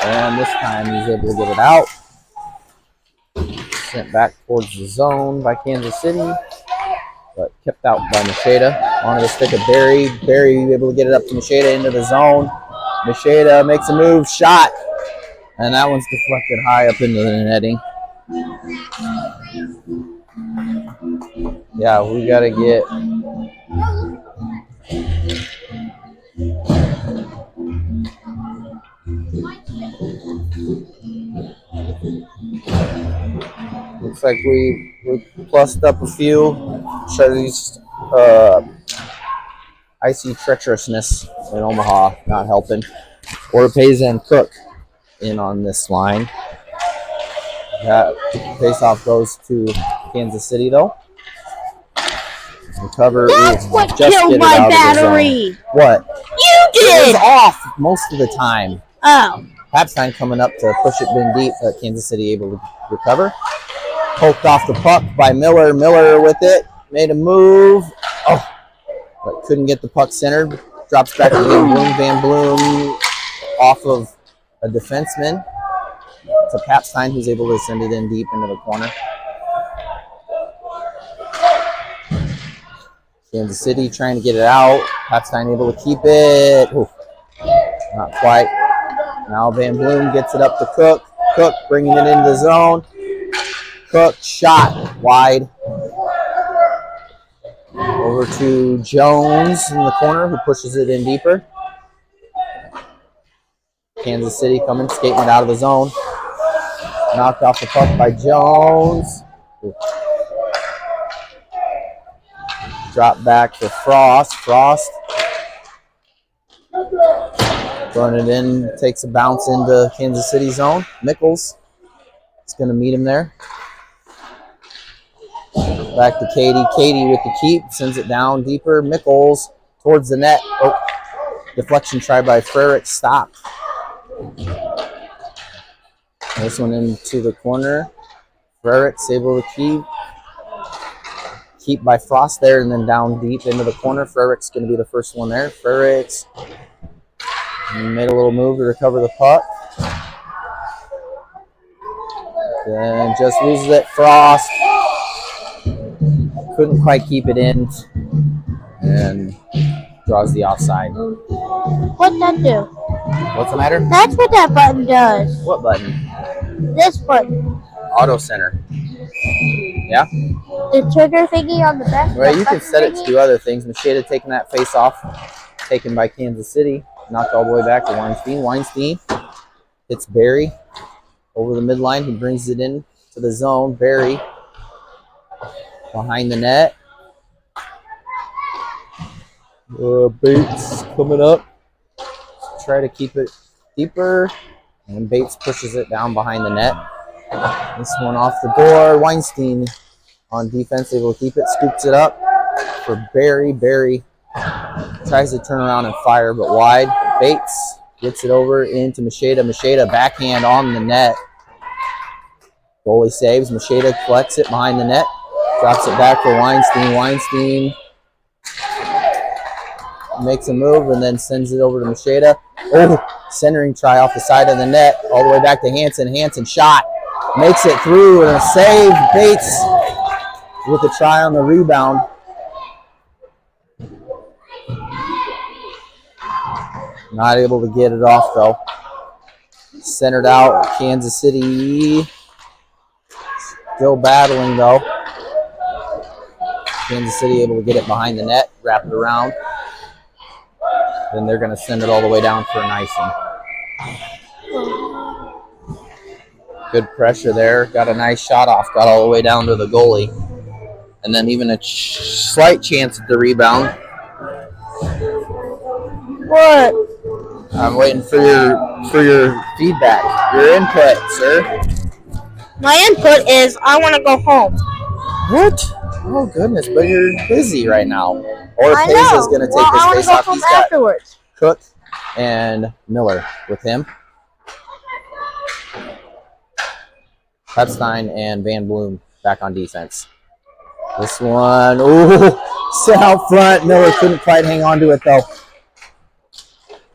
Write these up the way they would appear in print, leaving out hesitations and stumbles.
And this time he's able to get it out. Sent back towards the zone by Kansas City, but kept out by Macheda. Onto the stick of Barry. Barry able to get it up to Macheda into the zone. Macheda makes a move, shot, and that one's deflected high up into the netting. Yeah, we got to get... Looks like we plussed up a few. Show these icy treacherousness in Omaha not helping. Oropeza and Cook in on this line. That face-off goes to Kansas City though. Recover. That's what killed my battery. What? You did. It was off most of the time. Oh. Papstein coming up to push it in deep, but Kansas City able to recover. Poked off the puck by Miller. Miller with it. Made a move. Oh, but couldn't get the puck centered. Drops back to Van Bloom. Van Bloom off of a defenseman to Papstein, who's able to send it in deep into the corner. Kansas City trying to get it out. Papstein able to keep it. Ooh, not quite. Now Van Bloom gets it up to Cook. Cook bringing it into the zone. Cook shot wide. Over to Jones in the corner, who pushes it in deeper. Kansas City coming, skating it out of the zone. Knocked off the puck by Jones. Ooh. Drop back to Frost. Frost. Throwing it in, takes a bounce into Kansas City zone. Mickles is going to meet him there. Back to Katie. Katie with the keep, sends it down deeper. Mickles towards the net. Oh, deflection tried by Frerick, stopped. This one into the corner. Frerick's able to keep by Frost there, and then down deep into the corner. Frerick's going to be the first one there. Frerick's made a little move to recover the puck. Then just loses it. Frost couldn't quite keep it in and draws the offside. What'd that do? What's the matter? That's what that button does. What button? This button. Auto center. Yeah? The trigger thingy on the back. Well, you can set it to do other things. Macheda taking that face off, taken by Kansas City. Knocked all the way back to Weinstein. Weinstein hits Barry over the midline. He brings it in to the zone. Barry behind the net. Bates coming up. Try to keep it deeper. And Bates pushes it down behind the net. This one off the door. Weinstein on defense, able to keep it. Scoops it up for Barry. Barry tries to turn around and fire, but wide. Bates gets it over into Macheda. Macheda backhand on the net. Goalie saves. Macheda collects it behind the net. Drops it back for Weinstein. Weinstein makes a move and then sends it over to Macheda. Oh, centering try off the side of the net. All the way back to Hansen. Hansen shot. Makes it through and a save. Bates with a try on the rebound. Not able to get it off though. Centered out. Kansas City still battling though. Kansas City able to get it behind the net, wrap it around. Then they're going to send it all the way down for an icing. Good pressure there. Got a nice shot off. Got all the way down to the goalie. And then even a slight chance at the rebound. What? I'm waiting for your feedback, your input, sir. My input is I want to go home. What? Oh goodness, but you're busy right now. Oropeza is going to take this face off. He's got afterwards. Cook and Miller with him. Papstein and Van Bloom back on defense. This one, ooh, set out front. Miller couldn't quite hang on to it though.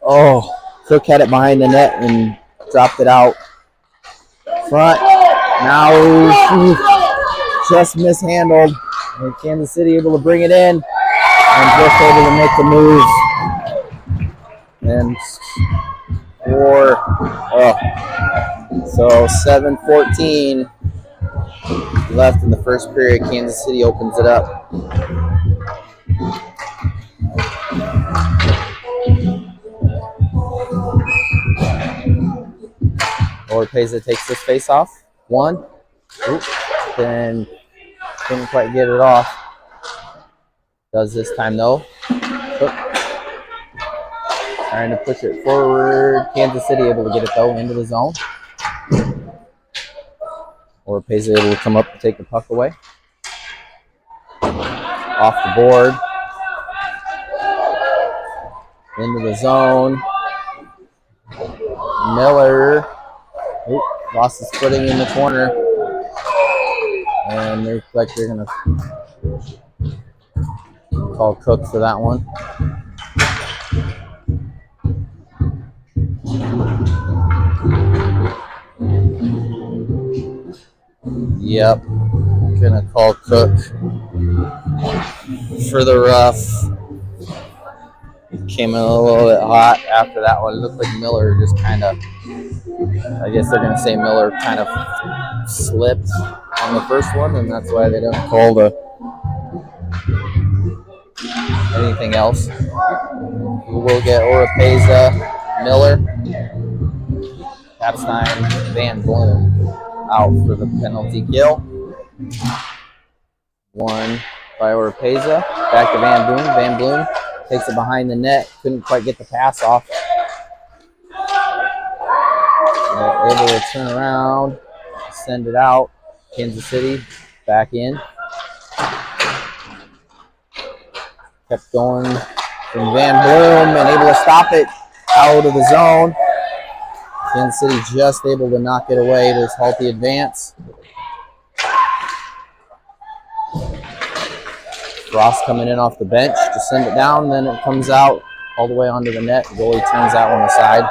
Oh, Cook had it behind the net and dropped it out front. Now just mishandled. And Kansas City able to bring it in and just able to make the move. And so 7:14 left in the first period. Kansas City opens it up. Orpeza takes this face off. One. Oops. Then couldn't quite get it off. Does this time though. Oop. Trying to push it forward. Kansas City able to get it though into the zone. Orpeza able to come up and take the puck away. Off the board. Into the zone. Miller. Oop, lost his footing in the corner. And looks like they're going to call Cook for that one. Yep. Going to call Cook for the rough. Came in a little bit hot after that one. It looked like Miller just kind of, I guess they're going to say Miller kind of slipped on the first one, and that's why they don't call anything else. We will get Orpeza, Miller, Capstein, Van Bloom out for the penalty kill. One by Orpeza. Back to Van Bloom. Van Bloom takes it behind the net. Couldn't quite get the pass off. Able to turn around, send it out. Kansas City back in. Kept going from Van Bloom and able to stop it out of the zone. Kansas City just able to knock it away to halt the advance. Frost coming in off the bench to send it down, then it comes out all the way onto the net. The goalie turns that one aside.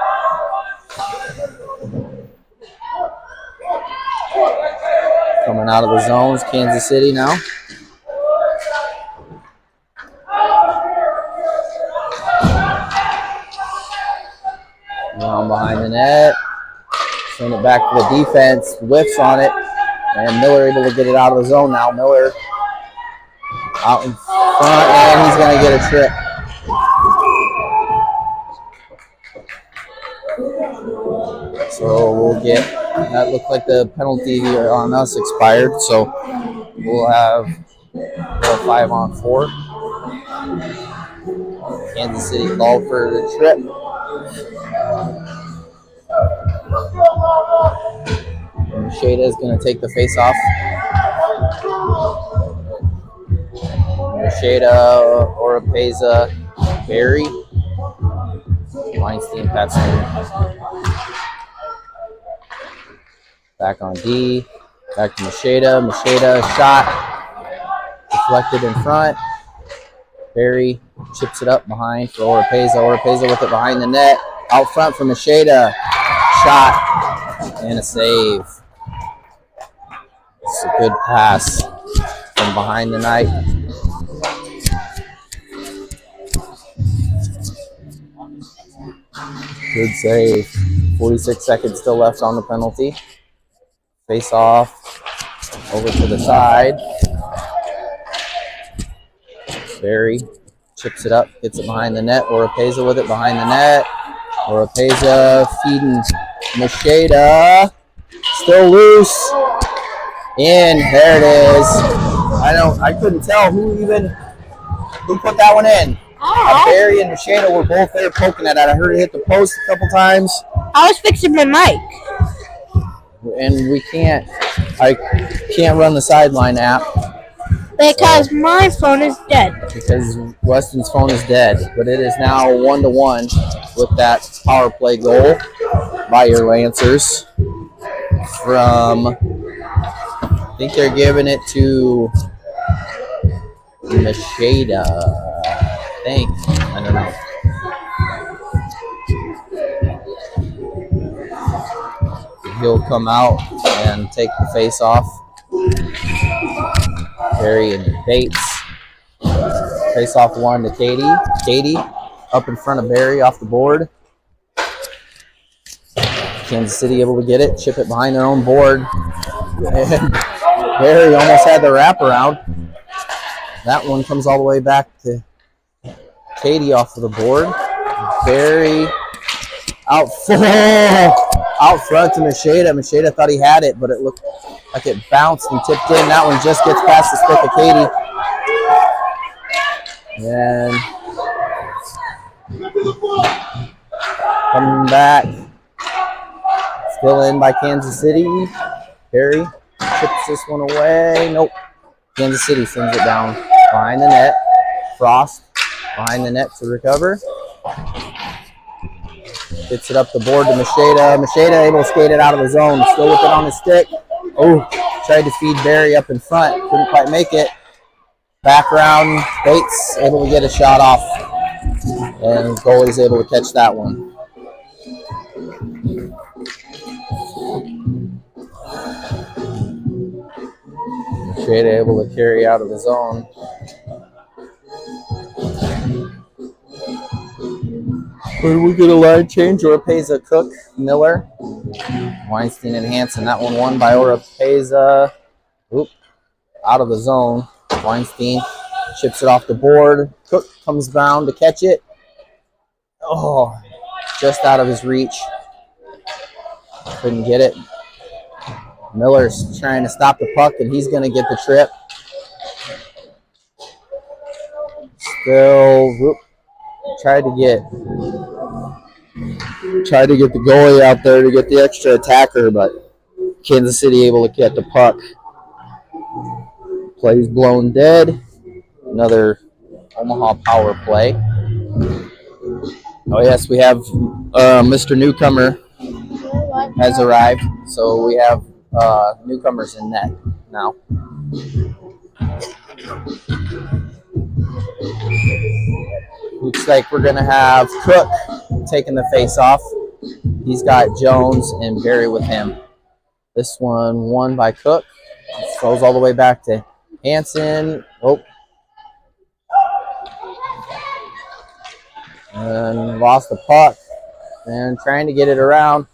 Coming out of the zones, Kansas City now. Down behind the net. Send it back to the defense. Whiffs on it. And Miller able to get it out of the zone now. Miller out in front, and he's going to get a trip. So we'll get, that looked like the penalty on us expired, so we'll have a 5-on-4. Kansas City called for the trip. And Macheda is going to take the face off. Macheda, Orpeza, Barry, Weinstein, Patson. Back on D. Back to Macheda. Macheda shot. Deflected in front. Barry chips it up behind for Orpeza. Orpeza with it behind the net. Out front for Macheda. Shot. And a save. It's a good pass from behind the net. Good save. 46 seconds still left on the penalty. Face off over to the side. Barry chips it up, gets it behind the net. Orpeza with it behind the net. Orpeza feeding Macheda. Still loose. In. There it is. I couldn't tell who put that one in. Barry and Macheda were both there poking at it. I heard it hit the post a couple times. I was fixing my mic. And I can't run the sideline app. Because my phone is dead. Because Weston's phone is dead. But it is now 1-1 with that power play goal by your Lancers. From, I think they're giving it to Macheda. I don't know. He'll come out and take the face off. Barry and Bates. Face off one to Katie. Katie up in front of Barry off the board. Kansas City able to get it, chip it behind their own board. And Barry almost had the wraparound. That one comes all the way back to Katie off of the board. Barry out front to Macheda. Macheda thought he had it, but it looked like it bounced and tipped in. That one just gets past the stick of Katie. And coming back. Still in by Kansas City. Barry chips this one away. Nope. Kansas City sends it down behind the net. Frost behind the net to recover. Gets it up the board to Macheda. Macheda able to skate it out of the zone. Still with it on his stick. Oh, tried to feed Barry up in front. Couldn't quite make it. Back round. Bates able to get a shot off. And goalie's able to catch that one. Macheda able to carry out of the zone. When we get a line change, Oropeza, Cook, Miller, Weinstein, and Hansen. That one won by Oropeza. Oop, out of the zone. Weinstein chips it off the board. Cook comes down to catch it. Oh, just out of his reach. Couldn't get it. Miller's trying to stop the puck, and he's going to get the trip. Still, whoop, tried to get the goalie out there to get the extra attacker, but Kansas City able to get the puck. Play's blown dead. Another Omaha power play. Oh yes, we have Mr. Newcomer has arrived, so we have newcomers in net now. Looks like we're going to have Cook taking the face off. He's got Jones and Barry with him. This one won by Cook. Throws all the way back to Hansen. Oh. And lost the puck. And trying to get it around.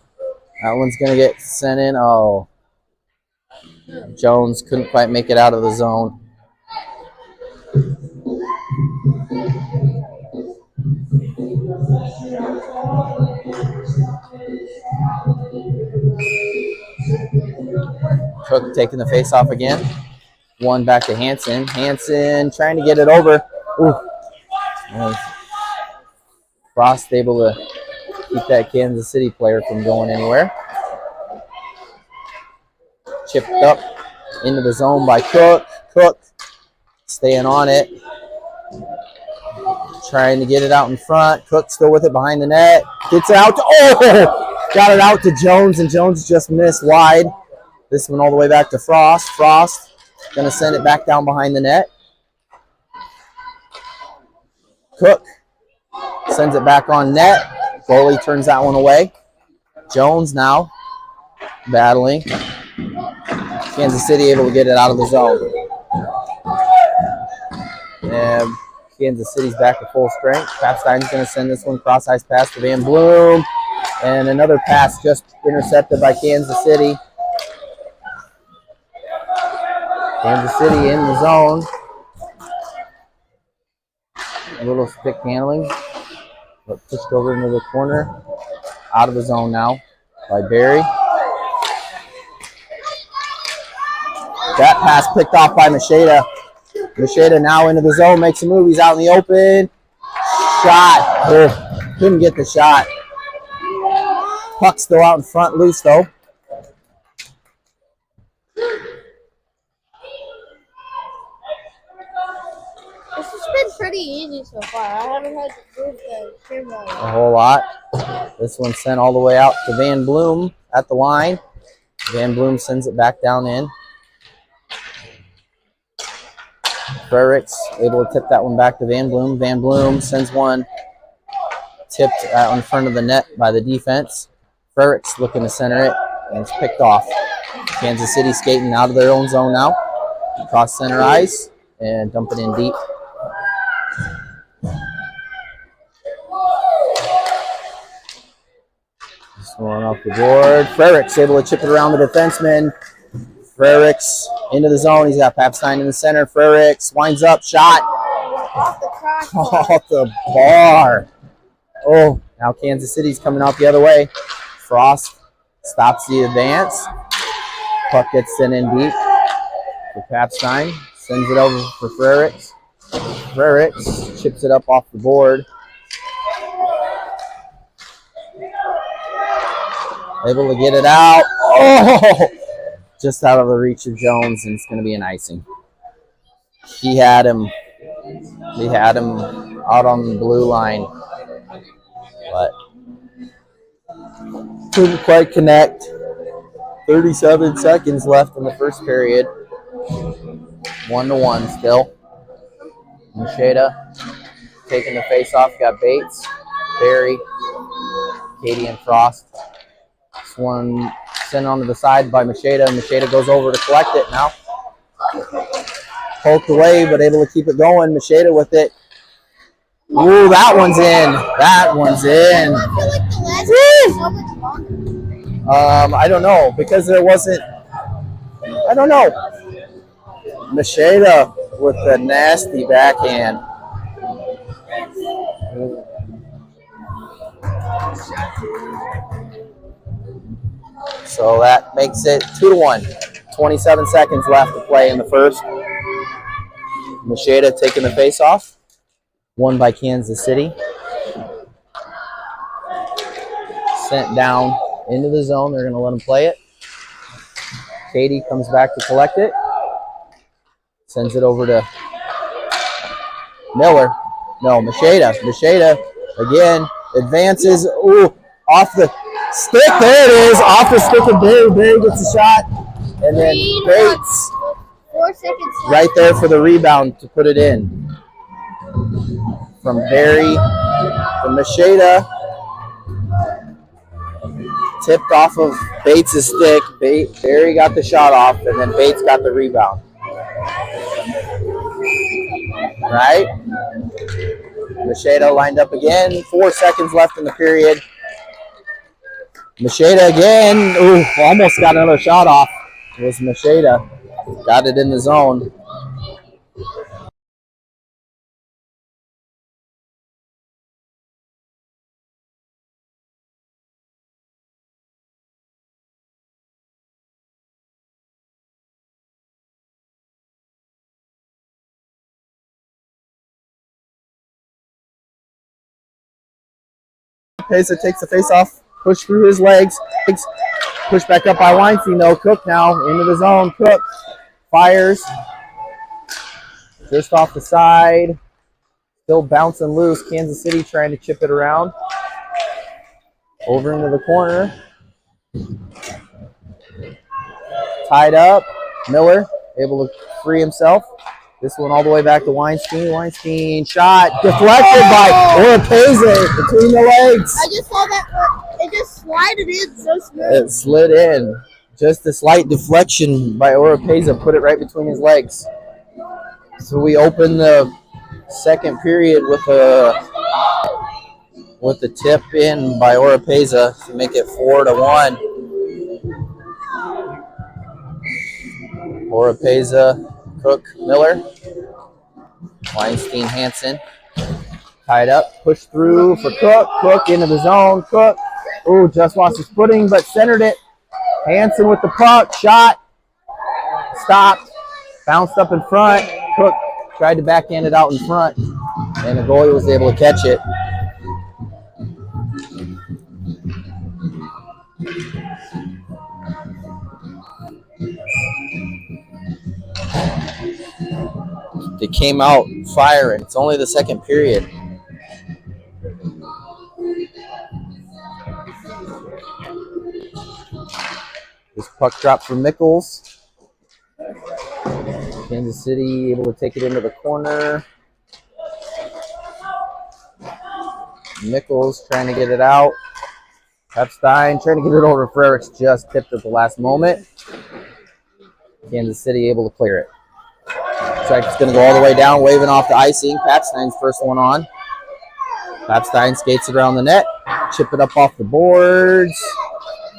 That one's going to get sent in. Oh. Jones couldn't quite make it out of the zone. Cook taking the face off again. One back to Hansen. Hansen trying to get it over. Ooh. And Frost able to keep that Kansas City player from going anywhere. Chipped up into the zone by Cook. Cook staying on it. Trying to get it out in front. Cook still with it behind the net. Gets it out to, oh! Got it out to Jones, and Jones just missed wide. This one all the way back to Frost. Frost going to send it back down behind the net. Cook sends it back on net. Goalie turns that one away. Jones now battling. Kansas City able to get it out of the zone. And Kansas City's back to full strength. Papstein's going to send this one cross-ice pass to Van Bloom. And another pass just intercepted by Kansas City. Kansas City in the zone. A little stick handling. But pushed over into the corner. Out of the zone now by Barry. That pass picked off by Macheda. Macheda now into the zone, makes a move. He's out in the open. Shot. Oh, couldn't get the shot. Puck still out in front, loose though. This has been pretty easy so far. I haven't had to move the camera A whole lot. This one sent all the way out to Van Bloom at the line. Van Bloom sends it back down in. Frericks able to tip that one back to Van Bloom. Van Bloom sends one tipped out in front of the net by the defense. Frericks looking to center it. And it's picked off. Kansas City skating out of their own zone now. Cross center ice and dump it in deep. This one off the board. Frericks able to chip it around the defenseman. Frericks into the zone. He's got Papstein in the center. Frericks winds up, shot. Off the crossbar. Off the bar. Oh, now Kansas City's coming out the other way. Frost stops the advance. Puck gets sent in deep for Papstein. Sends it over for Frericks. Frericks chips it up off the board. Able to get it out. Oh! Just out of the reach of Jones, and it's going to be an icing. He had him out on the blue line, but couldn't quite connect. 37 seconds left in the first period. 1-1 still. Macheda taking the face off. Got Bates, Barry, Katie, and Frost. This one sent onto the side by Macheda. Macheda goes over to collect it now. Poked away, but able to keep it going. Macheda with it. Ooh, that one's in. That one's in. I feel like the last one was so much longer. I don't know, because there wasn't. I don't know. Macheda with the nasty backhand. So that makes it 2-1. 27 seconds left to play in the first. Macheda taking the face off. Won by Kansas City. Sent down into the zone. They're going to let him play it. Katie comes back to collect it. Sends it over to Miller. No, Macheda. Macheda again advances. Ooh, off the stick. There it is. Off the stick of Barry. Barry gets a shot. And then Bates 4 seconds left. right there for the rebound to put it in. From Barry, from Macheda. Tipped off of Bates' stick. Barry got the shot off, and then Bates got the rebound. Right? Macheda lined up again. 4 seconds left in the period. Macheda again. Ooh, almost got another shot off. It was Macheda. Got it in the zone. Pesa takes the face off, push through his legs, push back up by Weinstein though. Cook now into the zone. Cook fires just off the side, still bouncing loose. Kansas City trying to chip it around over into the corner. Tied up. Miller able to free himself. This one all the way back to Weinstein. Weinstein shot deflected by Oropeza between the legs. I just saw that it just slided in so smooth. It slid in. Just a slight deflection by Oropeza put it right between his legs. So we open the second period with a tip in by Oropeza to make it 4-1. Oropeza, Cook, Miller, Weinstein, Hansen, tied up, pushed through for Cook. Cook into the zone. Cook, ooh, just lost his footing, but centered it. Hansen with the puck, shot, stopped, bounced up in front. Cook tried to backhand it out in front, and the goalie was able to catch it. They came out firing. It's only the second period. This puck drop for Mickles. Kansas City able to take it into the corner. Mickles trying to get it out. Epstein trying to get it over to Frericks, just tipped at the last moment. Kansas City able to clear it. Strike's going to go all the way down, waving off the icing. Papstein's first one on. Papstein skates it around the net, chip it up off the boards,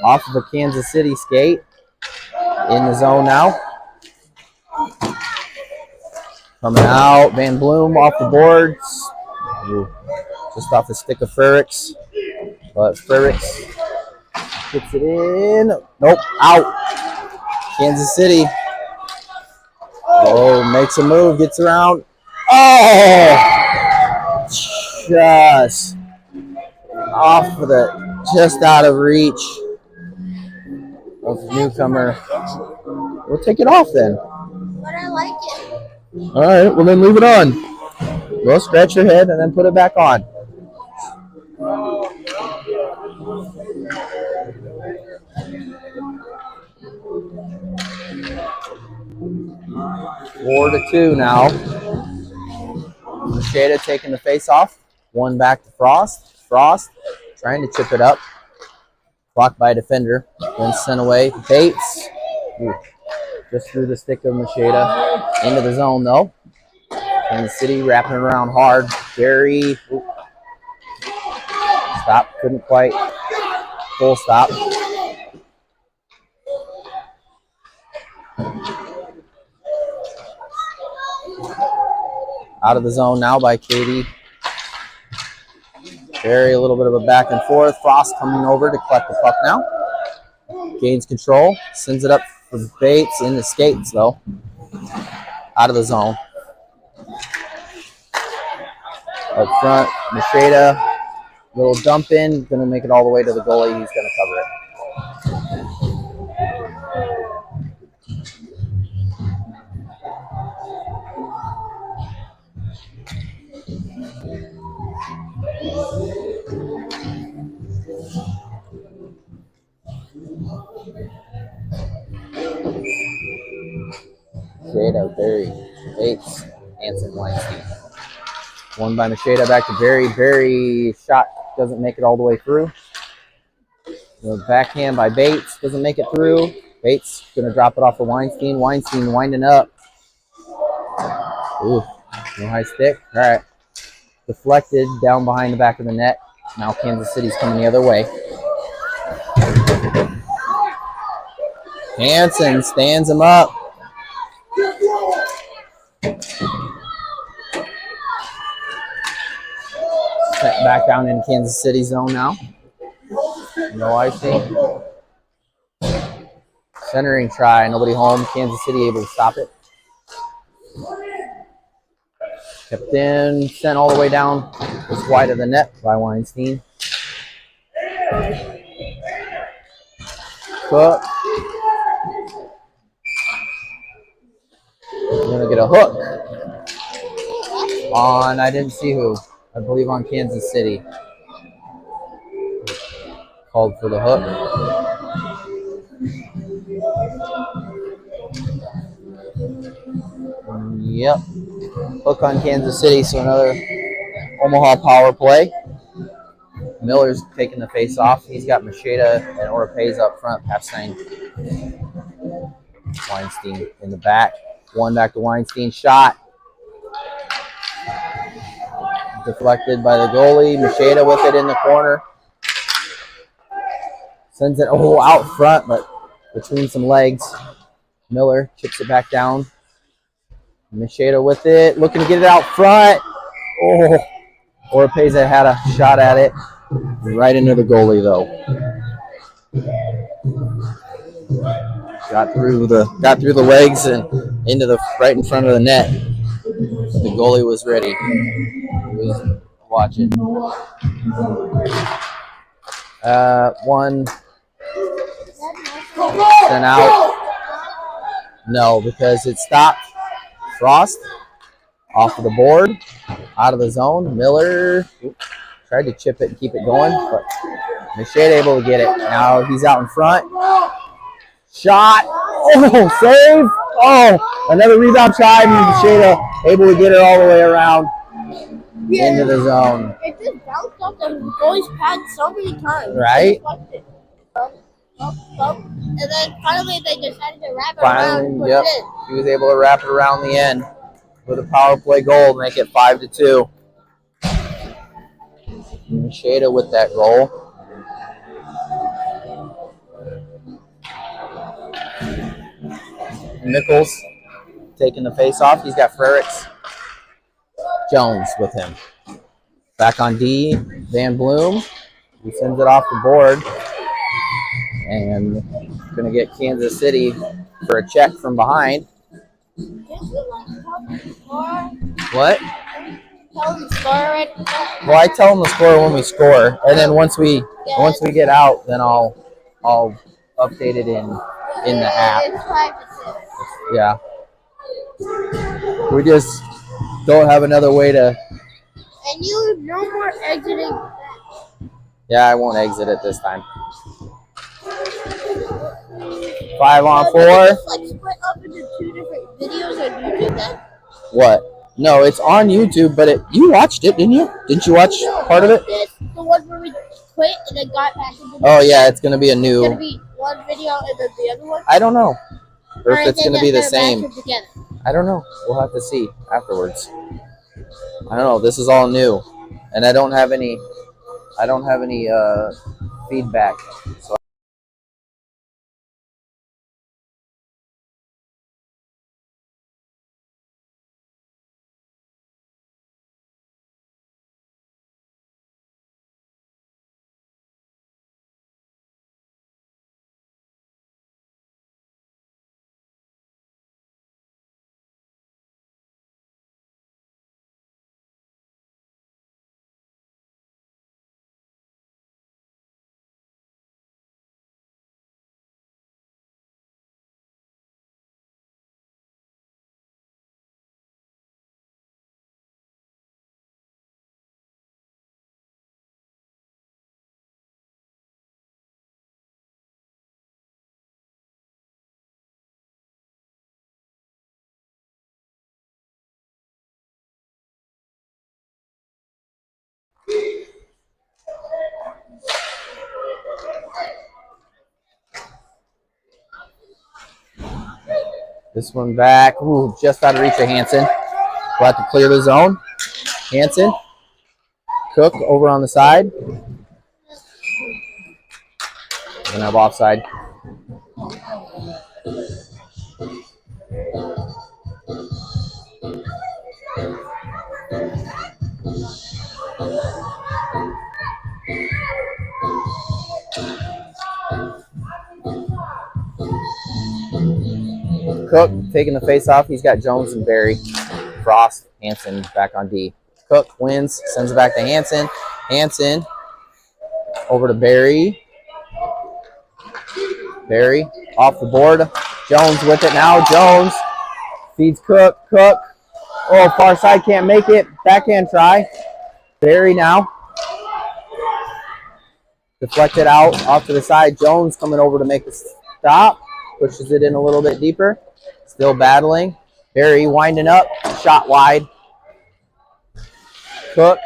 off of a Kansas City skate. In the zone now. Coming out, Van Bloom off the boards. Ooh, just off the stick of Frericks. But Frericks gets it in. Nope, out. Kansas City. Oh, makes a move, gets around. Oh! Just off of the, just out of reach of the newcomer. We'll take it off then. But I like it. All right, well then leave it on. Go scratch your head and then put it back on. Four to two now. Macheda taking the face off. One back to Frost. Frost trying to chip it up. Blocked by a defender. Then sent away. Bates. Ooh, just through the stick of Macheda. Into the zone though. Kansas City wrapping it around hard. Gary. Ooh. Stop. Couldn't quite. Full stop. Out of the zone now by Katie. Very a little bit of a back and forth. Frost coming over to collect the puck now. Gains control. Sends it up for Bates in the skates though. Out of the zone. Up front, Macheda. Little dump in. Going to make it all the way to the goalie. He's going to cover it. Macheda, Berry, Bates, Hansen, Weinstein. One by Macheda, back to Berry. Berry shot doesn't make it all the way through. The backhand by Bates doesn't make it through. Bates going to drop it off of Weinstein. Weinstein winding up. Ooh, no high stick. All right. Deflected down behind the back of the net. Now Kansas City's coming the other way. Hansen stands him up. Set back down in Kansas City zone now. No icing. Centering try. Nobody home. Kansas City able to stop it. Kept in. Sent all the way down. Just wide of the net by Weinstein. Cook. We're going to get a hook on, I didn't see who. I believe on Kansas City. Called for the hook. Yep. Hook on Kansas City, so another Omaha power play. Miller's taking the face off. He's got Macheda and Oropeza up front. Papstein. Weinstein in the back. One back to Weinstein. Shot. Deflected by the goalie. Macheda with it in the corner. Sends it out front, but between some legs. Miller chips it back down. Macheda with it. Looking to get it out front. Oh, Oropeza had a shot at it. Right into the goalie, though. Got through the legs and into the right in front of the net. The goalie was ready. He was watching. One sent out. No, because it stopped. Frost off of the board, out of the zone. Miller tried to chip it and keep it going, but Macheda able to get it. Now he's out in front. Shot. Oh, save. Oh, another rebound try. Macheda able to get it all the way around. into the zone. It just bounced off the goalie's pad so many times. Right? And then finally they decided to wrap it Finally, around. yep. He was able to wrap it around the end with a power play goal, make it 5-2. Shada with that goal. Nichols taking the face off. He's got Frericks Jones with him. Back on D, Van Bloom. He sends it off the board. And going to get Kansas City for a check from behind. What? Tell them the score right now. Well, I tell them the score when we score, and then once we get out, then I'll update it in the app. It's 5-2. Yeah. We just don't have another way to. And you no more exiting. Yeah, I won't exit it this time. 5-on-4. It's like split up into 2 different videos on YouTube then? What? No, it's on YouTube, but you watched it, didn't you? Didn't you watch part of it? The one where we quit and then got back into the Oh yeah, it's gonna be a It's new. gonna be one video and then the other one? I don't know. Or if Or it's they gonna be the get their same. matches together? I don't know. We'll have to see afterwards. I don't know. This is all new, and I don't have any feedback. So. This one back. Ooh, just out of reach of Hansen. We'll have to clear the zone. Hansen. Cook over on the side. We're gonna have offside. Cook taking the face off. He's got Jones and Barry. Frost, Hansen back on D. Cook wins, sends it back to Hansen. Hansen over to Barry. Barry off the board. Jones with it now. Jones feeds Cook. Cook. Oh, far side can't make it. Backhand try. Barry now. Deflected out off to the side. Jones coming over to make the stop. Pushes it in a little bit deeper. Still battling. Barry winding up. Shot wide. Cook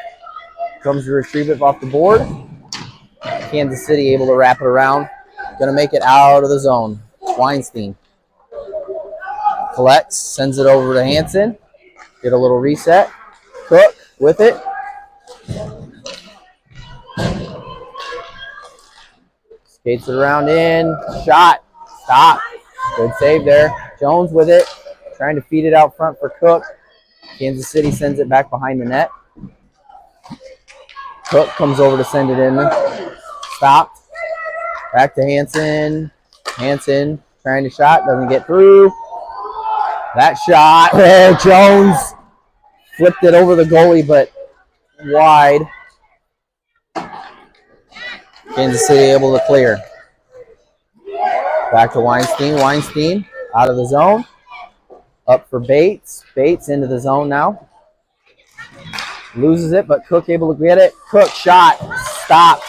comes to retrieve it off the board. Kansas City able to wrap it around. Going to make it out of the zone. Weinstein collects, sends it over to Hansen. Get a little reset. Cook with it. Skates it around in. Shot. Stop. Good save there. Jones with it. Trying to feed it out front for Cook. Kansas City sends it back behind the net. Cook comes over to send it in. Stopped. Back to Hansen. Hansen trying to shot. Doesn't get through. That shot. Oh, Jones flipped it over the goalie, but wide. Kansas City able to clear. Back to Weinstein. Weinstein out of the zone. Up for Bates. Bates into the zone now. Loses it, but Cook able to get it. Cook shot. Stopped.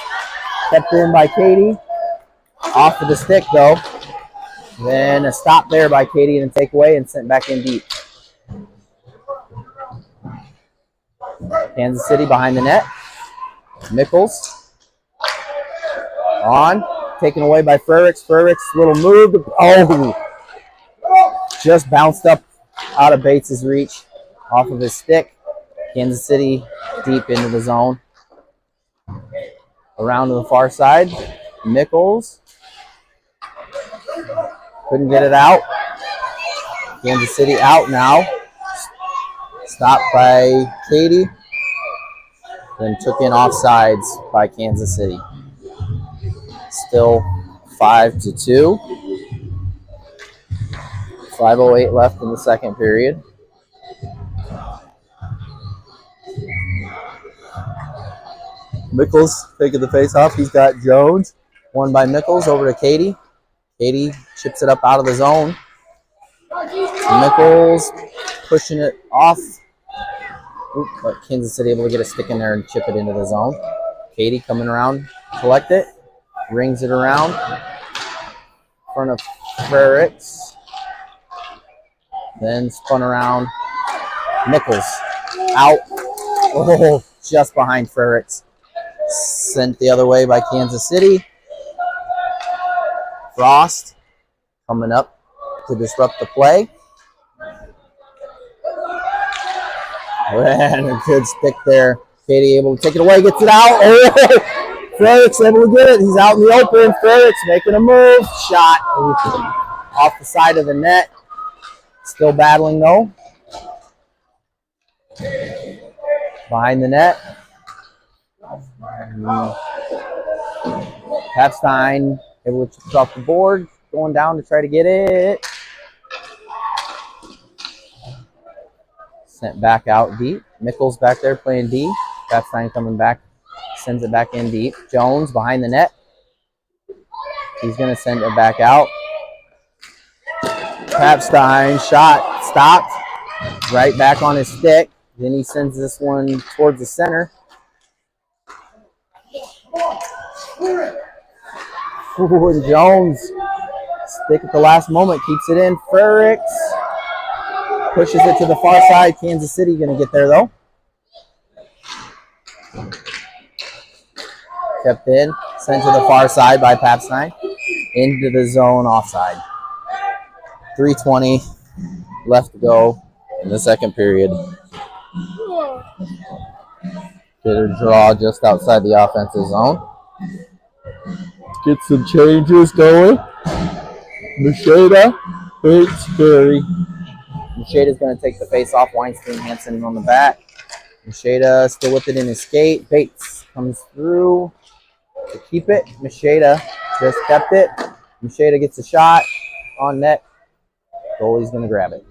Kept in by Katie. Off of the stick, though. Then a stop there by Katie and take away and sent back in deep. Kansas City behind the net. Mickles on, taken away by Frericks. Frericks, little move. Oh, just bounced up out of Bates' reach off of his stick. Kansas City deep into the zone. Around to the far side. Mickles couldn't get it out. Kansas City out now. Stopped by Katie. Then took in offsides by Kansas City. Still 5-2. 5:08 left in the second period. Mickles taking the face off. He's got Jones. Won by Mickles over to Katie. Katie chips it up out of the zone. Mickles pushing it off. Oop, but Kansas City able to get a stick in there and chip it into the zone. Katie coming around, collect it, rings it around in front of Frericks. Then spun around. Mickles out. Oh, just behind Frericks. Sent the other way by Kansas City. Frost coming up to disrupt the play. And a good stick there. Katie able to take it away, gets it out. Oh, Frericks able to get it. He's out in the open. Frericks making a move. Shot off the side of the net. Still battling though. Behind the net. Papstein able to chip it off the board. Going down to try to get it. Sent back out deep. Mickles back there playing D. Papstein coming back. Sends it back in deep. Jones behind the net. He's going to send it back out. Papstein shot stopped. Right back on his stick. Then he sends this one towards the center. Ooh, and Jones stick at the last moment. Keeps it in. Frericks pushes it to the far side. Kansas City going to get there though. Kept in. Sent to the far side by Papstein. Into the zone offside. 3:20 left to go in the second period. Get a draw just outside the offensive zone. Get some changes going. Macheda, Bates, Berry. Macheda's going to take the face off. Weinstein, Hansen on the back. Macheda still with it in his skate. Bates comes through to keep it. Macheda just kept it. Macheda gets a shot on net. Goalie's going to grab it.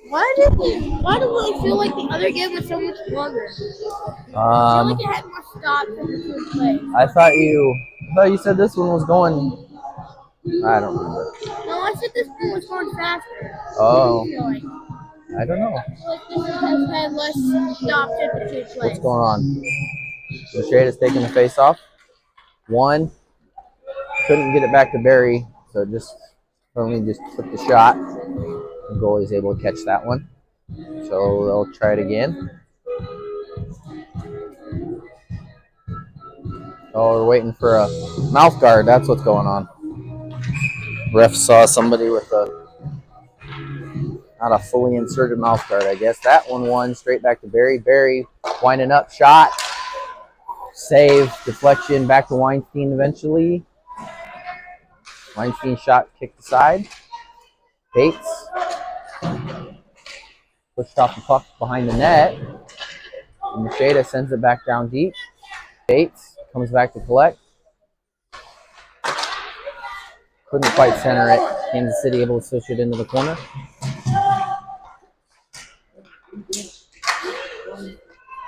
Why do I feel like the other game was so much longer? I feel like it had more stops in between plays. I thought you said this one was going. I don't remember. No, I said this one was going faster. Oh, Like, I don't know. I feel like this has had less stops in between plays. What's going on? Macheda's taking the face off. One. Couldn't get it back to Barry, so just took the shot. The goalie's able to catch that one. So they'll try it again. Oh, we're waiting for a mouth guard. That's what's going on. Ref saw somebody with not a fully inserted mouth guard, I guess. That one won straight back to Barry. Barry winding up, shot, save, deflection, back to Weinstein eventually. Weinstein shot kicked aside. Bates pushed off the puck behind the net. And Macheda sends it back down deep. Bates comes back to collect. Couldn't quite center it. Kansas City able to switch it into the corner.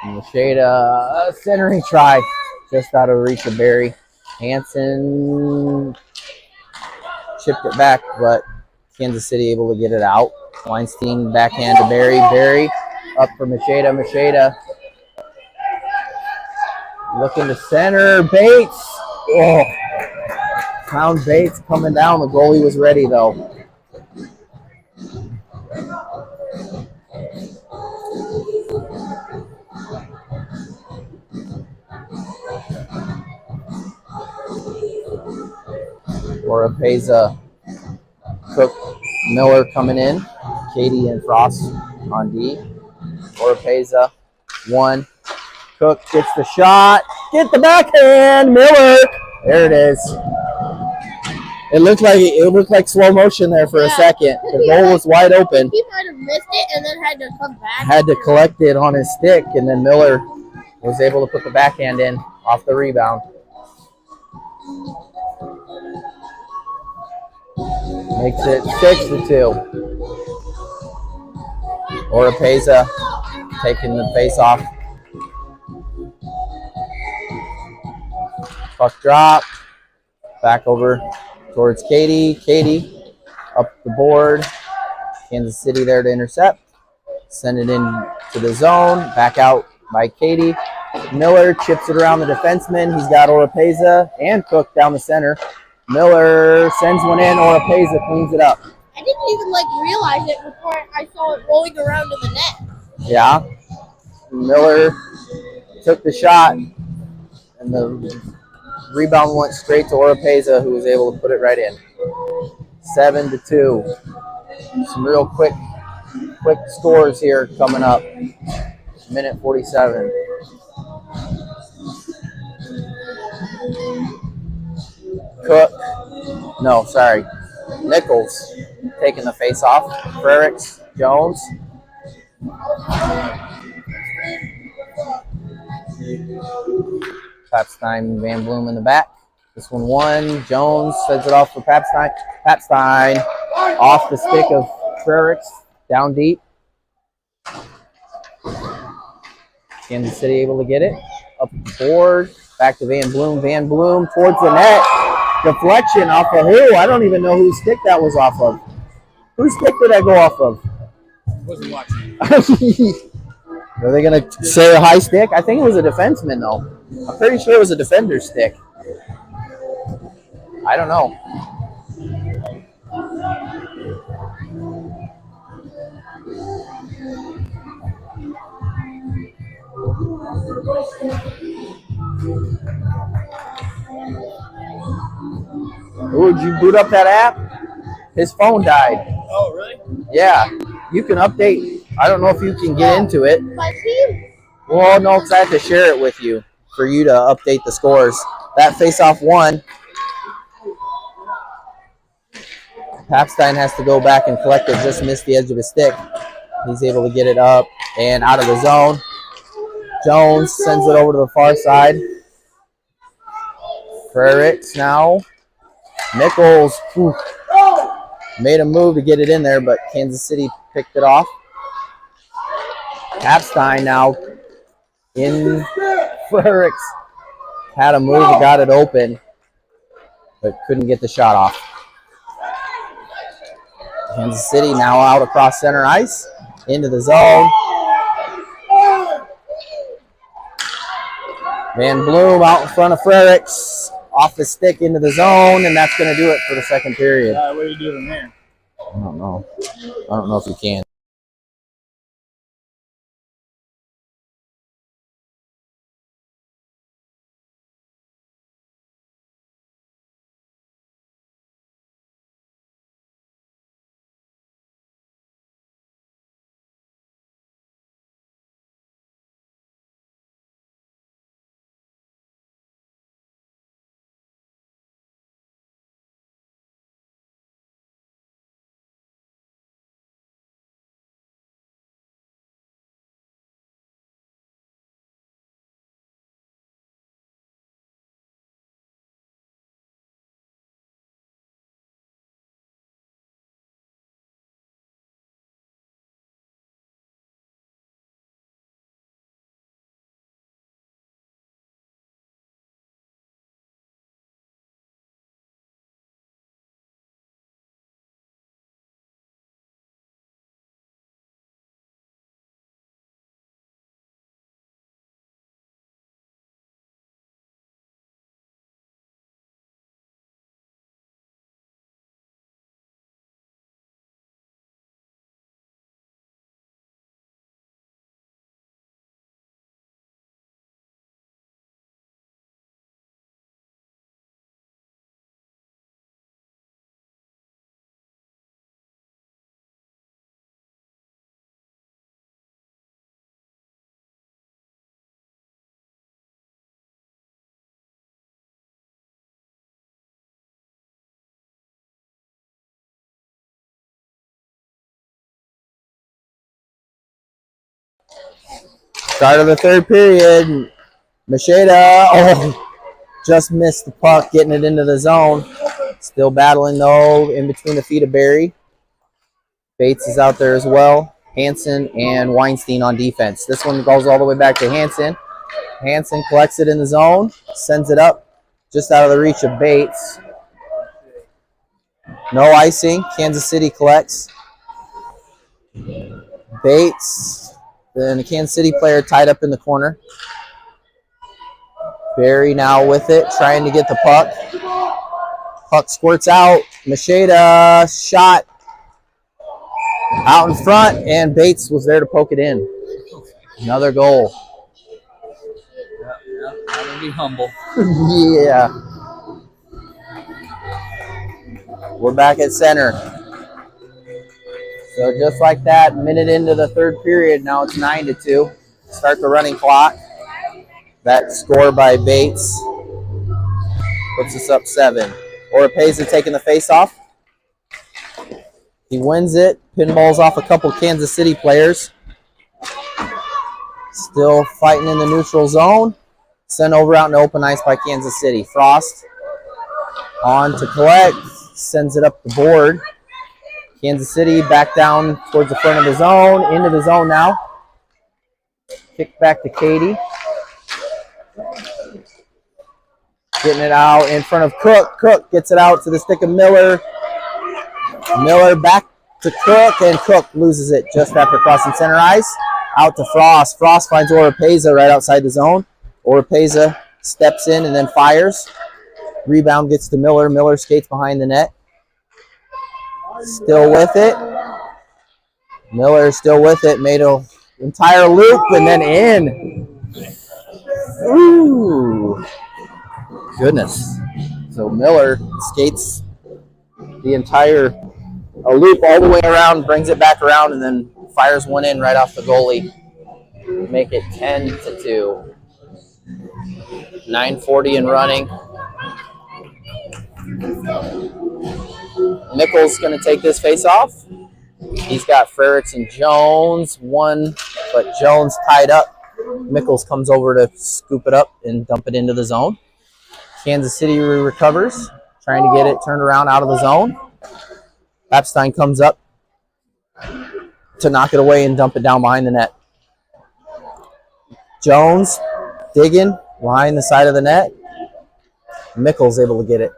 And Macheda, centering try. Just out of reach of Barry. Hansen chipped it back, but Kansas City able to get it out. Weinstein backhand to Barry. Barry up for Macheda. Macheda looking to center. Bates. Oh. Found Bates coming down. The goalie was ready though. Oropeza, Cook, Miller coming in. Katie and Frost on D. Oropeza, 1. Cook gets the shot. Get the backhand. Miller. There it is. It looked like slow motion there for a second. The goal was wide open. He might have missed it and then had to come back. Had to collect it on his stick, and then Miller was able to put the backhand in off the rebound. Makes it 6-2. Oropeza taking the face off. Puck drop. Back over towards Katie. Katie up the board. Kansas City there to intercept. Send it in to the zone. Back out by Katie. Miller chips it around the defenseman. He's got Oropeza and Cook down the center. Miller sends one in. Oropeza cleans it up. I didn't even realize it before I saw it rolling around in the net. Yeah. Miller took the shot, and the rebound went straight to Oropeza, who was able to put it right in. 7-2. Some real quick scores here coming up. Minute 47. Cook. No, sorry. Nichols taking the face off. Frericks, Jones. Papstein, Van Bloom in the back. This one won. Jones sends it off for Papstein. Papstein off the stick of Frericks. Down deep. Kansas City able to get it. Up the board. Back to Van Bloom. Van Bloom towards the net. Deflection off of who? I don't even know whose stick that was off of. Whose stick did that go off of? Wasn't watching. Are they going to say a high stick? I think it was a defenseman, though. I'm pretty sure it was a defender's stick. I don't know. Ooh, did you boot up that app? His phone died. Oh, really? Yeah. You can update. I don't know if you can get into it. But he, Well, no, because I have to share it with you for you to update the scores. That face-off won. Papstein has to go back and collect it. Just missed the edge of his stick. He's able to get it up and out of the zone. Jones sends it over to the far side. Frericks now. Nichols made a move to get it in there, but Kansas City picked it off. Papstein now in. Frericks had a move, got it open, but couldn't get the shot off. Kansas City now out across center ice, into the zone. Van Bloom out in front of Frericks, off the stick into the zone, and that's going to do it for the second period. What are you doing there? I don't know. I don't know if you can. Start of the third period. Macheda, just missed the puck, getting it into the zone. Still battling, though, in between the feet of Barry. Bates is out there as well. Hansen and Weinstein on defense. This one goes all the way back to Hansen. Hansen collects it in the zone, sends it up just out of the reach of Bates. No icing. Kansas City collects. Bates, then the Kansas City player tied up in the corner. Barry now with it, trying to get the puck. Puck squirts out. Macheda shot out in front, and Bates was there to poke it in. Another goal. Gotta be humble. Yeah. We're back at center. So just like that, minute into the third period, now it's 9-2. Start the running clock. That score by Bates puts us up 7. Oropeza taking the face off. He wins it. Pinballs off a couple Kansas City players. Still fighting in the neutral zone. Sent over out in open ice by Kansas City. Frost on to collect. Sends it up the board. Kansas City back down towards the front of the zone. Into the zone now. Kick back to Katie. Getting it out in front of Cook. Cook gets it out to the stick of Miller. Miller back to Cook, and Cook loses it just after crossing center ice. Out to Frost. Frost finds Oropeza right outside the zone. Oropeza steps in and then fires. Rebound gets to Miller. Miller skates behind the net. Still with it. Miller still with it. Made an entire loop and then in. Ooh. Goodness. So Miller skates the entire loop all the way around, brings it back around, and then fires one in right off the goalie. Make it 10-2. 9:40 and running. Nichols going to take this face off. He's got Frericks and Jones. One, but Jones tied up. Nichols comes over to scoop it up and dump it into the zone. Kansas City recovers, trying to get it turned around out of the zone. Epstein comes up to knock it away and dump it down behind the net. Jones digging behind the side of the net. Nichols able to get it.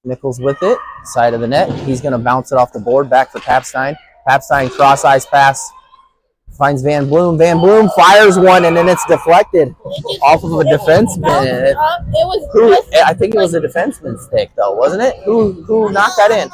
Nichols with it, side of the net. He's going to bounce it off the board, back for Papstein. Papstein cross-ice pass, finds Van Bloom. Van Bloom fires one, and then it's deflected off of a defenseman. I think it was a defenseman's stick, though, wasn't it? Who knocked that in?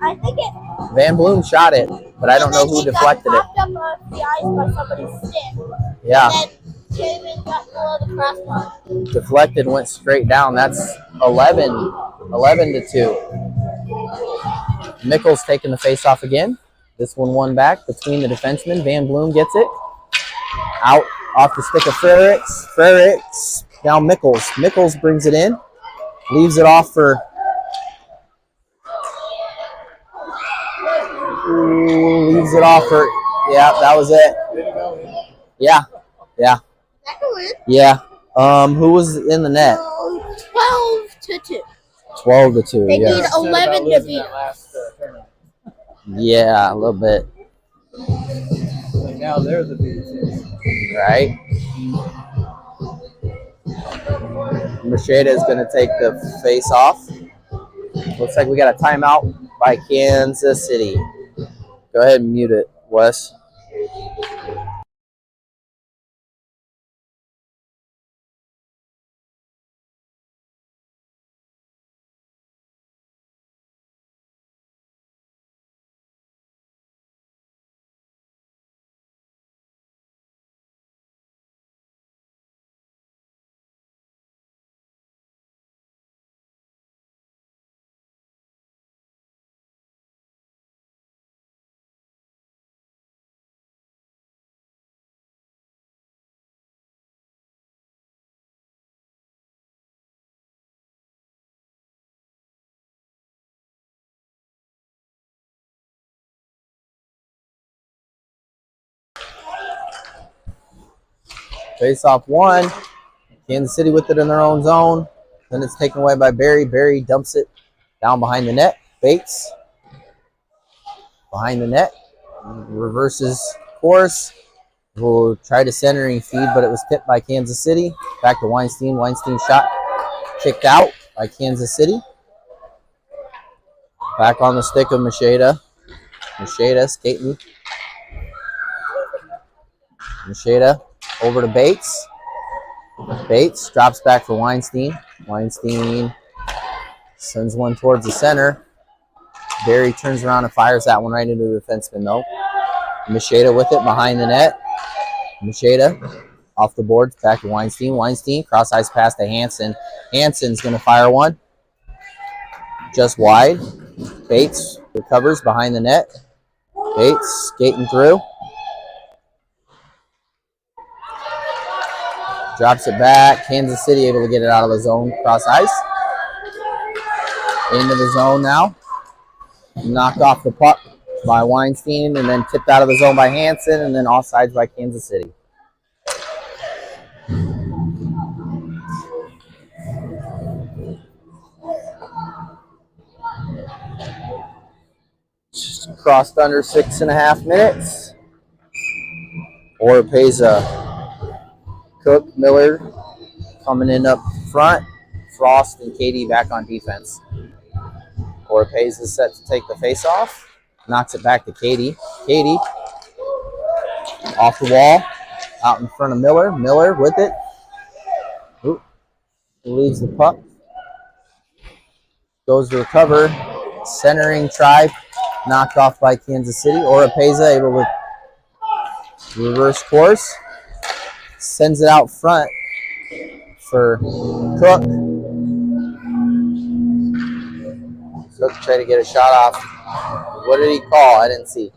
I think it. Van Bloom shot it, but I don't know who deflected it. Popped up off the ice by somebody's stick. Yeah. And then came and got below the crossbar. Deflected, went straight down. That's 11-2. Nichols taking the face off again. This one back between the defensemen. Van Bloom gets it. Out off the stick of Frericks. Frericks down Nichols. Nichols brings it in. Leaves it off for... leaves it off for... Yeah, that was it. Yeah. Yeah. Who was in the net? 12-2. 12-2. They Yeah. need 11 to beat. Yeah, a little bit. Now they're the biggest. Right. Macheda is going to take the face off. Looks like we got a timeout by Kansas City. Go ahead and mute it, Wes. Face off one. Kansas City with it in their own zone. Then it's taken away by Barry. Barry dumps it down behind the net. Bates behind the net. Reverses course. Will try to centering feed, but it was tipped by Kansas City. Back to Weinstein. Weinstein shot kicked out by Kansas City. Back on the stick of Macheda. Macheda skating. Macheda over to Bates. Bates drops back for Weinstein. Weinstein sends one towards the center. Barry turns around and fires that one right into the defenseman, though. Macheda with it behind the net. Macheda off the boards, back to Weinstein. Weinstein, cross ice pass to Hansen. Hansen's going to fire one. Just wide. Bates recovers behind the net. Bates skating through. Drops it back. Kansas City able to get it out of the zone. Cross ice. Into the zone now. Knocked off the puck by Weinstein and then tipped out of the zone by Hansen and then offsides by Kansas City. Just crossed under 6.5 minutes. Oropeza, Cook, Miller coming in up front. Frost and Katie back on defense. Oropeza is set to take the face-off. Knocks it back to Katie. Katie off the wall, out in front of Miller. Miller with it. Oop. Leaves the puck. Goes to recover. Centering try. Knocked off by Kansas City. Oropeza able to reverse course. Sends it out front for Cook. Cook tried to get a shot off. What did he call? I didn't see.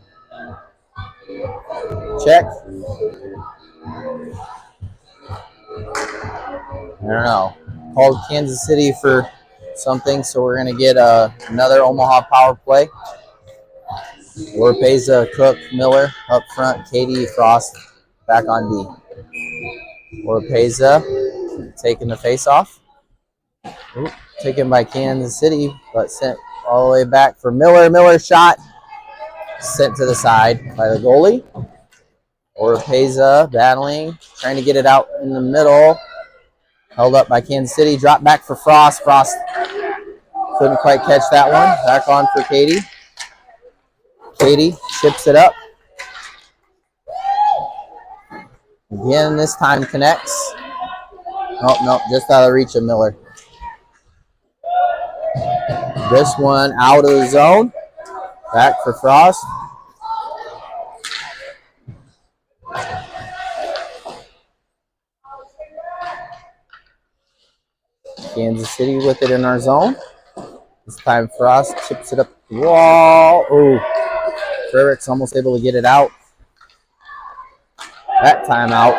Check. I don't know. Called Kansas City for something, so we're going to get another Omaha power play. Oropeza, Cook, Miller up front. Katie, Frost back on D. Oropeza taking the face off. Oop, taken by Kansas City, but sent all the way back for Miller. Miller shot sent to the side by the goalie. Oropeza battling, trying to get it out in the middle. Held up by Kansas City. Drop back for Frost. Frost couldn't quite catch that one. Back on for Katie. Katie chips it up. Again, this time connects. Oh, no, just out of reach of Miller. This one out of the zone. Back for Frost. Kansas City with it in our zone. This time Frost chips it up the wall. Oh, Frericks almost able to get it out. That time out.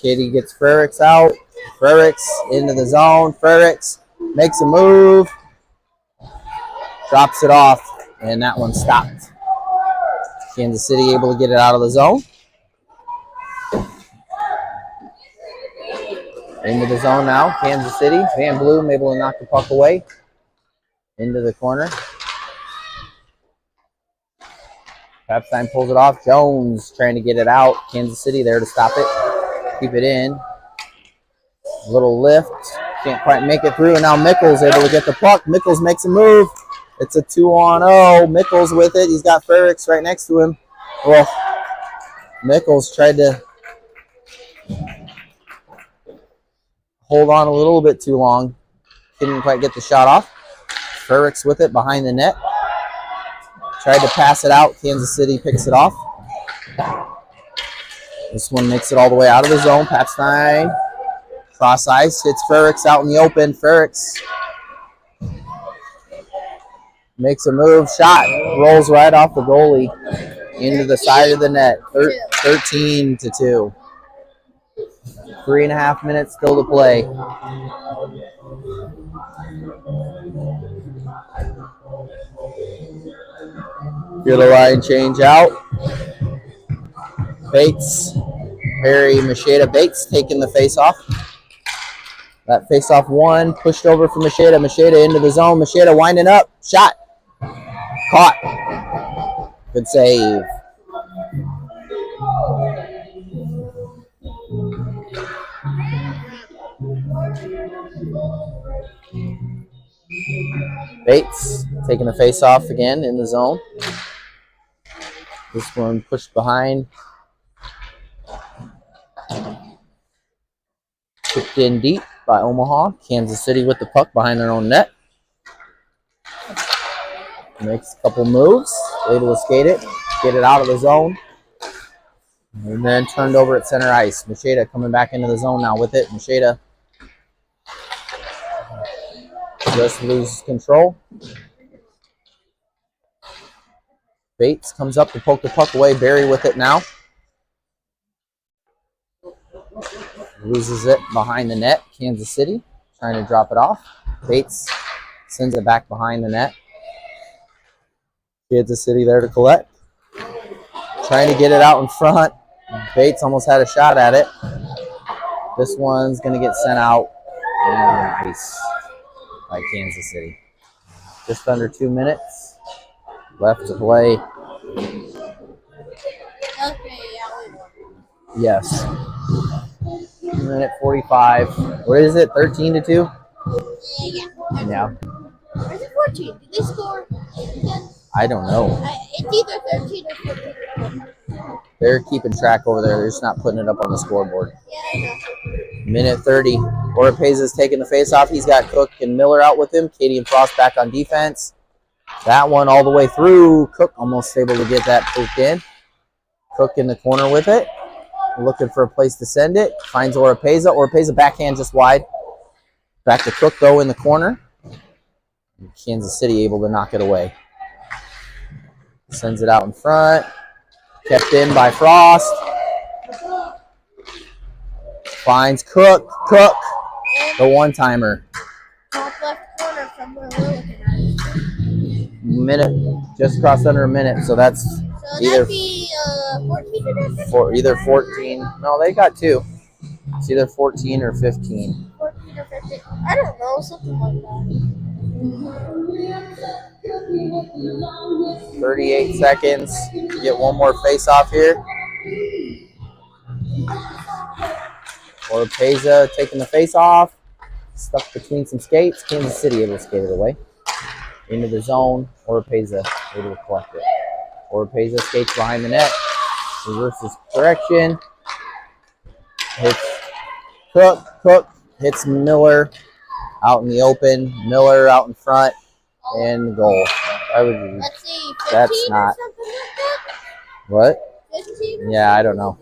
Katie gets Frericks out. Frericks into the zone. Frericks makes a move. Drops it off, and that one stopped. Kansas City able to get it out of the zone. Into the zone now, Kansas City. Van Bloom able to knock the puck away. Into the corner. Papstein pulls it off. Jones trying to get it out. Kansas City there to stop it. Keep it in. Little lift. Can't quite make it through. And now Mickles able to get the puck. Mickles makes a move. It's a 2-on-0. Mickles with it. He's got Frericks right next to him. Well, Mickles tried to hold on a little bit too long. Couldn't quite get the shot off. Frericks with it behind the net. Tried to pass it out. Kansas City picks it off. This one makes it all the way out of the zone. Papstein. Cross ice. Hits Frericks out in the open. Frericks makes a move. Shot. Rolls right off the goalie. Into the side of the net. 13-2. 3.5 minutes still to play. Get a line change out. Bates Barry Macheda Bates taking the face off. That face off one, pushed over for Macheda. Macheda into the zone. Macheda winding up. Shot. Caught. Good save. Bates taking the face off again in the zone. This one pushed behind. Kicked in deep by Omaha. Kansas City with the puck behind their own net. Makes a couple moves. Able to skate it. Get it out of the zone. And then turned over at center ice. Macheda coming back into the zone now with it. Macheda just loses control. Bates comes up to poke the puck away. Barry with it now. Loses it behind the net. Kansas City trying to drop it off. Bates sends it back behind the net. Kansas City there to collect. Trying to get it out in front. Bates almost had a shot at it. This one's going to get sent out on ice by Kansas City. Just under 2 minutes left to play. Okay, Yes. Minute 45. What is it? 13-2? yeah. Yeah. Or is it 14? Did they score? I don't know. It's either 13 or 14. They're keeping track over there. They're just not putting it up on the scoreboard. Yeah, I know. Minute 30. Orepeza's taking the face off. He's got Cook and Miller out with him. Katie and Frost back on defense. That one all the way through. Cook almost able to get that poked in. Cook in the corner with it. Looking for a place to send it. Finds Oropeza. Oropeza backhand just wide. Back to Cook, though, in the corner. Kansas City able to knock it away. Sends it out in front. Kept in by Frost. Finds Cook. Cook. The one-timer. Top left corner from where we're looking at. Minute. Just crossed under a minute, so that's So either that'd be 14 or either 14. No, they got two. It's either 14 or 15. 14 or 15. I don't know, something like that. 38 seconds. Get one more face off here. Oropeza taking the face off. Stuck between some skates. Kansas City able to skate it away. Into the zone. Oropeza able to collect it. Oropeza skates behind the net. Reverses correction. Hits Cook. Cook hits Miller out in the open. Miller out in front. And goal. Let's see, 15 That's not. or something like that? What? 15 or Yeah, I don't know.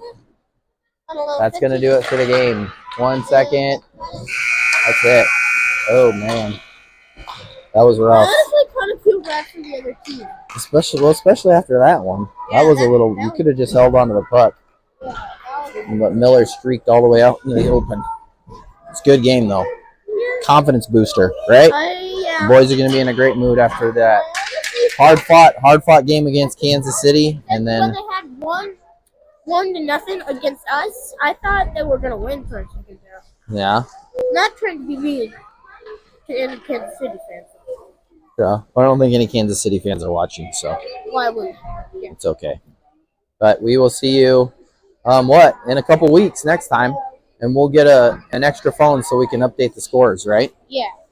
I don't know. That's going to do it for the game. 1 second. That's it. Oh, man. That was I rough. honestly kind of feel bad for the other team. Especially after that one. That was a little. You could have just held on to the puck. Yeah, that was, But Miller streaked all the way out in the open. It's a good game, though. Confidence booster, right? yeah. Boys are going to be in a great mood after that. Hard fought game against Kansas City, and then When they had 1-0 against us, I thought they were going to win for a second there. yeah. Not trying to be mean to any Kansas City fans. I don't think any Kansas City fans are watching, so Why would? Yeah. it's okay. But we will see you, in a couple weeks next time, and we'll get an extra phone so we can update the scores, right? Yeah.